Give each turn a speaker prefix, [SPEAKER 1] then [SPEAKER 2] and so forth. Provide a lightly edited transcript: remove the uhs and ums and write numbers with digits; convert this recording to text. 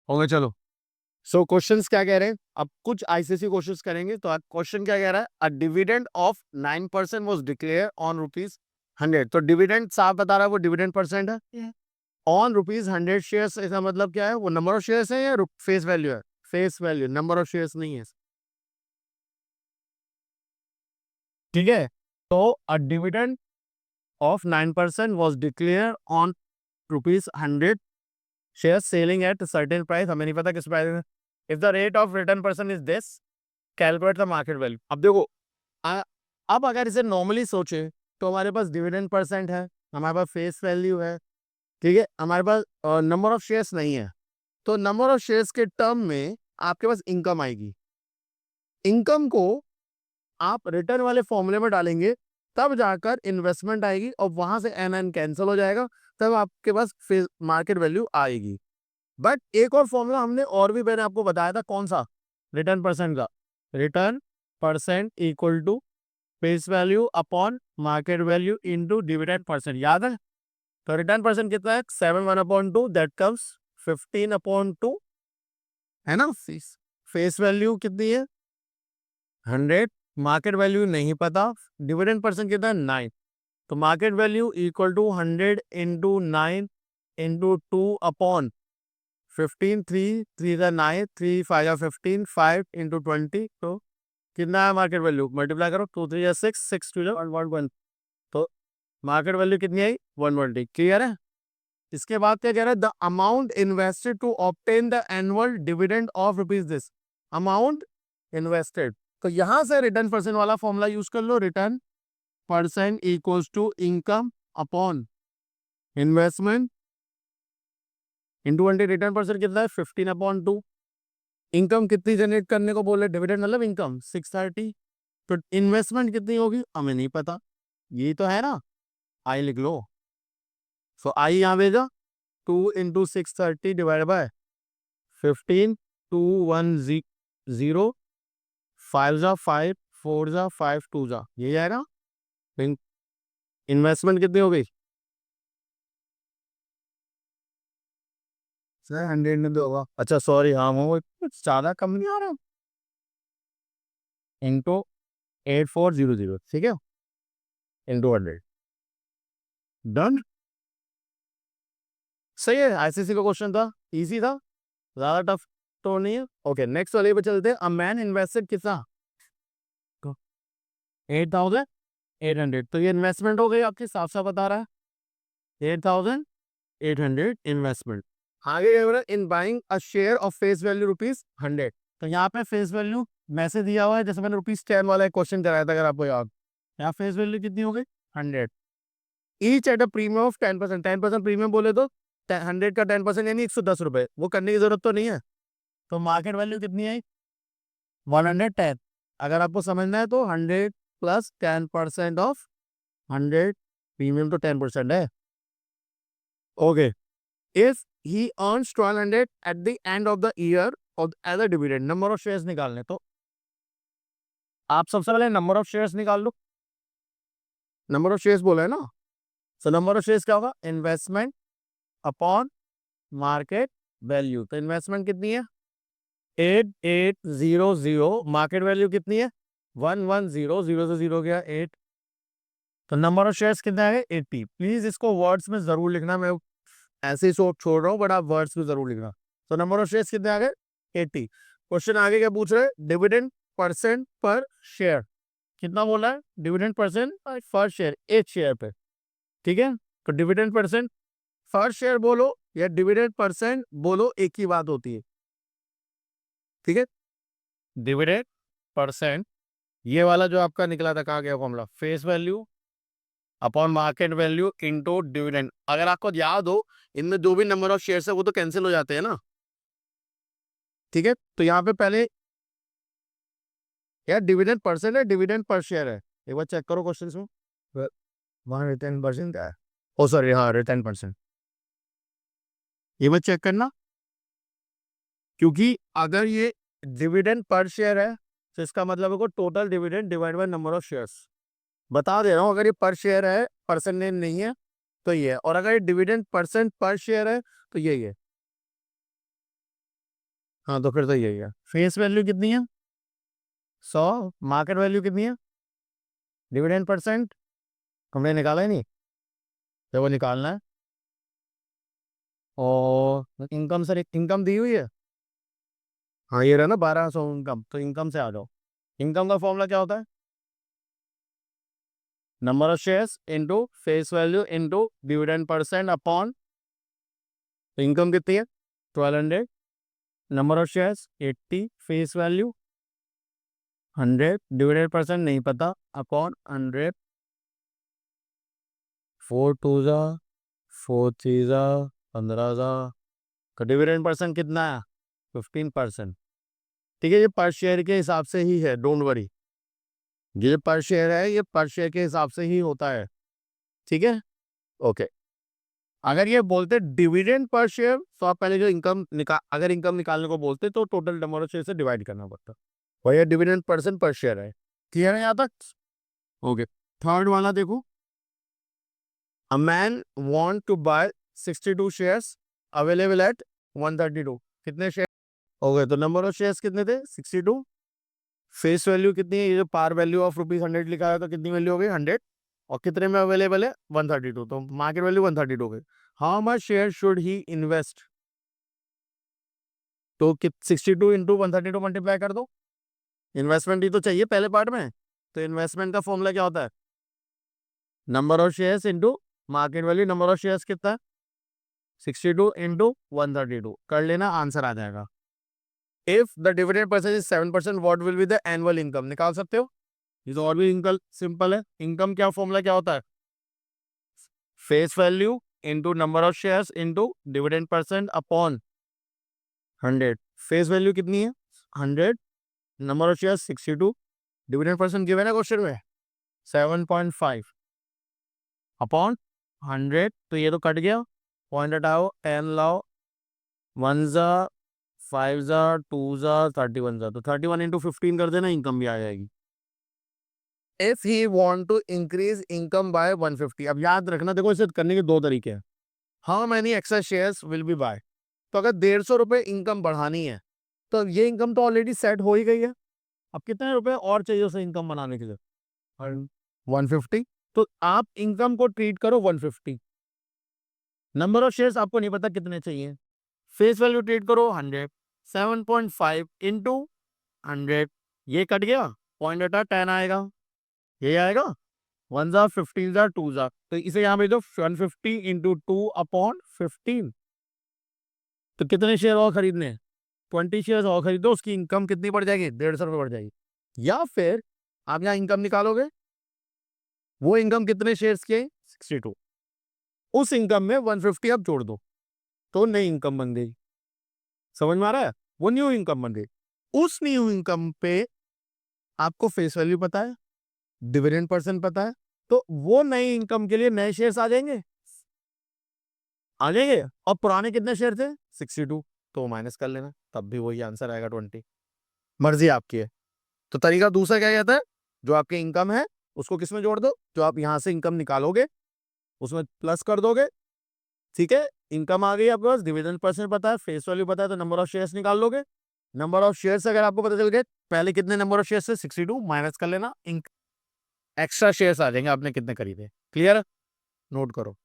[SPEAKER 1] होंगे, चलो। सो क्वेश्चंस क्या कह रहे हैं, अब कुछ आईसीसी क्वेश्चंस करेंगे। तो क्वेश्चन क्या कह रहा है, a dividend of 9% was declare on ₹100। तो डिविडेंड साफ बता रहा है, वो डिविडेंड परसेंट है ऑन ₹100 शेयर्स। इसका मतलब क्या है, वो नंबर ऑफ शेयर्स है या फेस वैल्यू है? Face value, number of shares नहीं है, ठीक है। तो a dividend of 9% was declare on ₹100 share selling at certain price, हमें नहीं पता किस प्राइस में। If the rate of return percent is this, calculate the market value. अब देखो, आ, अब अगर इसे नॉर्मली सोचे तो हमारे पास डिविडेंड परसेंट है, हमारे पास फेस वैल्यू है, ठीक है, हमारे पास नंबर ऑफ शेयर्स नहीं है। तो नंबर ऑफ शेयर्स के टर्म में आपके पास इनकम आएगी। इनकम को आप रिटर्न वाले फॉर्मूले में डालेंगे, तब जाकर इन्वेस्टमेंट आएगी और वहां से एन एन कैंसिल हो जाएगा, तब आपके पास मार्केट वैल्यू आएगी। बट एक और फॉर्मूला हमने और भी मैंने आपको बताया था, कौन सा? रिटर्न परसेंट का। Return percent equal to face value upon market value into dividend percent, याद है? तो रिटर्न परसेंट कितना है? 7/1/2, दैट कम्स 15/2, है ना। फेस वैल्यू कितनी है? 100। मार्केट वैल्यू नहीं पता। डिविडेंड परसेंट कितना है? 9। तो market value equal to 100 into 9 into 2/15। 3 3 का 9, 3 5 का 15, 5 इंटू 20। तो कितना है मार्केट वैल्यू? मल्टीप्लाई करो, 2 3 6, 6 2 1 तो मार्केट वैल्यू कितनी आई? 120। क्लियर है? इसके बाद क्या कह रहा है, the amount invested to obtain the annual dividend of rupees this. Amount invested, तो यहां से रिटर्न परसेंट वाला फॉर्मूला यूज कर लो। Return percent equals to income upon investment into 20। Return percent कितना है? 15/2। इनकम कितनी जनरेट करने को बोले? डिविडेंड मतलब इनकम 630। तो इन्वेस्टमेंट कितनी होगी हमें नहीं पता, यही तो है ना। आई लिख लो। सो आई यहां भेजा, 2 इंटू 630 डिवाइड बाय 15, 2 1 0, 5 जा 5, 4 जा 5, 2 जा, ये आएगा। इन्वेस्टमेंट कितनी हो गई? सर 100 में तो होगा, अच्छा सॉरी, हाँ वो कुछ ज्यादा कम नहीं आ रहा। इंटू 8400, ठीक है, इंटू 100। डन। सही है, आईसीसी का क्वेश्चन था, इजी था, ज्यादा टफ तो नहीं है। ओके, नेक्स्ट वाले पे चलते हैं। अ मैन इन्वेस्टेड कितना? 8800। तो ये इन्वेस्टमेंट हो गई आपकी, साफ साफ बता रहा है, 8800 इन्वेस्टमेंट। आगे क्या हो रहा है, in buying a share of face value ₹100। तो यहाँ पे फेस वैल्यू मैसेज दिया हुआ है, जैसे मैंने ₹10 वाला एक क्वेश्चन कराया था, अगर आपको याद। यहाँ फेस वैल्यू कितनी हो गई? 100। Each at a premium of 10%। 10% premium बोले तो 100 का 10% यानी ₹110। वो करने की जरूरत तो नहीं है। तो मार्केट वैल्यू कितनी आई? 110। अगर आपको समझना है तो 100 प्लस 10% ऑफ 100, प्रीमियम तो 10% है। Okay, if he earns 1200 at the end of the year और as a dividend, number of shares निकालने। तो आप सबसे पहले नंबर ऑफ शेयर्स निकाल लो। नंबर ऑफ शेयर्स बोला है ना, सो नंबर ऑफ शेयर्स क्या होगा? Investment upon market value. तो इन्वेस्टमेंट कितनी है? 8800। मार्केट वैल्यू कितनी है? 110। जीरो से जीरो गया 8। तो नंबर ऑफ शेयर्स कितने आ गए? 80। प्लीज इसको वर्ड्स में जरूर लिखना, मैं ऐसे ही छोड़ रहा हूँ, बट आप वर्ड्स में जरूर लिखना। तो नंबर ऑफ शेयर्स कितने आ गए? 80। क्वेश्चन आगे क्या पूछ रहे हैं? डिविडेंड परसेंट पर शेयर कितना बोला है? डिविडेंड परसेंट पर शेयर, एक शेयर पे, ठीक है। तो डिविडेंड परसेंट पर शेयर बोलो या डिविडेंड परसेंट बोलो, एक ही बात होती है, ठीक है। डिविडेंड परसेंट, ये वाला जो आपका निकला था, कहा गया formula? Face value upon market value into dividend. अगर आपको याद हो, इनमें जो भी नंबर ऑफ शेयर्स है वो तो कैंसिल हो जाते हैं ना, ठीक है। तो यहाँ पे पहले यार डिविडेंड परसेंट है, डिविडेंड पर शेयर है, एक बार चेक करो क्वेश्चन में। वहाँ रिटर्न परसेंट क्या है? ओ सॉरी, हाँ रिटर्न परसेंट, ये बात चेक करना। क्योंकि अगर ये डिविडेंड पर शेयर है तो इसका मतलब है total dividend divide by number of shares. बता दे रहा हूँ, अगर ये पर शेयर है, परसेंटेज नहीं है, तो ये है। और अगर ये डिविडेंड परसेंट पर शेयर है तो यही है। हाँ तो फिर तो यही है। फेस वैल्यू कितनी है 100, मार्केट वैल्यू कितनी है, डिविडेंड परसेंट हमने निकाला ही नहीं, तो वो निकालना है। और इनकम सर, इनकम दी हुई है, हाँ ये रहा ना 1200 इनकम, तो इनकम से आ जाओ। इनकम का फॉर्मूला क्या होता है, number of shares into face value into dividend percent upon, तो इनकम कितनी है 1200, number of shares 80, face value 100, dividend percent नहीं पता, अपॉन 100, 4 टू जा 4 थ्री जा 15 जा, का डिविडेंड परसेंट कितना है 15%। ठीक है, ये पर शेयर के हिसाब से ही है, डोंट वरी, ये पर शेयर है, ये पर शेयर के हिसाब से ही होता है। ठीक है, ओके। अगर ये बोलते डिविडेंड पर शेयर, तो आप पहले जो इनकम अगर इनकम निकालने को बोलते तो टोटल नंबर ऑफ शेयर से डिवाइड करना पड़ता, वही डिविडेंड परसेंट पर शेयर है। क्लियर है यहाँ तक, ओके। थर्ड वाला देखो, a man want to buy 62 shares available at 132, कितने शेयर हो गए, तो नंबर ऑफ शेयर्स कितने थे 62, फेस वैल्यू कितनी है, ये जो पार वैल्यू ऑफ ₹100 लिखा है तो कितनी वैल्यू हो गई 100, और कितने में अवेलेबल है 132, तो मार्केट वैल्यू 132 हो गई। How much share should he invest, तो 62 इंटू 132 मल्टीप्लाई कर दो, इन्वेस्टमेंट ही तो चाहिए पहले पार्ट में, तो इन्वेस्टमेंट का फॉर्मूला क्या होता है, number of shares into market value, number of shares कितना है 62 इंटू 132, कर लेना आंसर आ जाएगा। If the dividend percent is 7%, what will be the annual income, निकाल सकते हो, ये तो और भी इनकम सिंपल है। इनकम क्या फॉर्मूला क्या होता है, face value into number of shares into dividend percent upon 100, face value कितनी है 100, number of shares 62, dividend percent given है क्वेश्चन में 7.5 अपॉन 100, तो ये तो कट गया, पॉइंट हटाओ 10 लाओ, 1 जा 5 जा 2 जा 31 जा, तो 31 इंटू 15 कर देना, इनकम भी आ जाएगी। If he want to increase income by 150, अब याद रखना देखो इसे करने के दो तरीके हैं, how many extra shares will be buy, तो अगर 150 रुपए इनकम बढ़ानी है तो ये इनकम तो ऑलरेडी सेट हो ही गई है, अब कितने रुपए और चाहिए उसे इनकम बनाने के लिए, 150, तो आप इनकम को ट्रीट करो 150, नंबर ऑफ शेयर्स आपको नहीं पता कितने चाहिए, फेस वैल्यू ट्रीट करो 100, 7.5 इंटू 100, ये कट गया, पॉइंट हटा 10 आएगा, ये आएगा 1 जा 15 जा 2 जा, तो इसे यहाँ भेजो 150 इंटू 2 अपॉन 15, तो कितने शेयर और खरीदने, 20 शेयर और खरीदो, उसकी इनकम कितनी बढ़ जाएगी 150 रुपये बढ़ जाएगी। या फिर आप यहाँ इनकम निकालोगे, वो इनकम कितने शेयर्स की 62, उस इनकम में 150 आप जोड़ दो, तो नई इनकम बन गई, समझ में आ रहा है, वो न्यू इनकम बन गई। उस न्यू इनकम पे आपको फेस वैल्यू पता है, डिविडेंड परसेंट पता है, तो वो नई इनकम के लिए नए शेयर्स आ जाएंगे, आ जाएंगे, और पुराने कितने शेयर थे 62, तो माइनस कर लेना, तब भी वही आंसर आएगा 20, मर्जी आपकी है। तो तरीका दूसरा क्या कहता है, जो आपकी इनकम है उसको किसमें जोड़ दो, जो आप यहां से इनकम निकालोगे उसमें प्लस कर दोगे, ठीक है, इनकम आ गई आपके पास, डिविडेंड परसेंट पता है, फेस वैल्यू पता है, तो नंबर ऑफ शेयर्स निकाल लोगे, नंबर ऑफ शेयर्स अगर आपको पता चल गए पहले कितने नंबर ऑफ शेयर्स थे 62, माइनस कर लेना, एक्स्ट्रा शेयर्स आ जाएंगे आपने कितने खरीदे। क्लियर, नोट करो।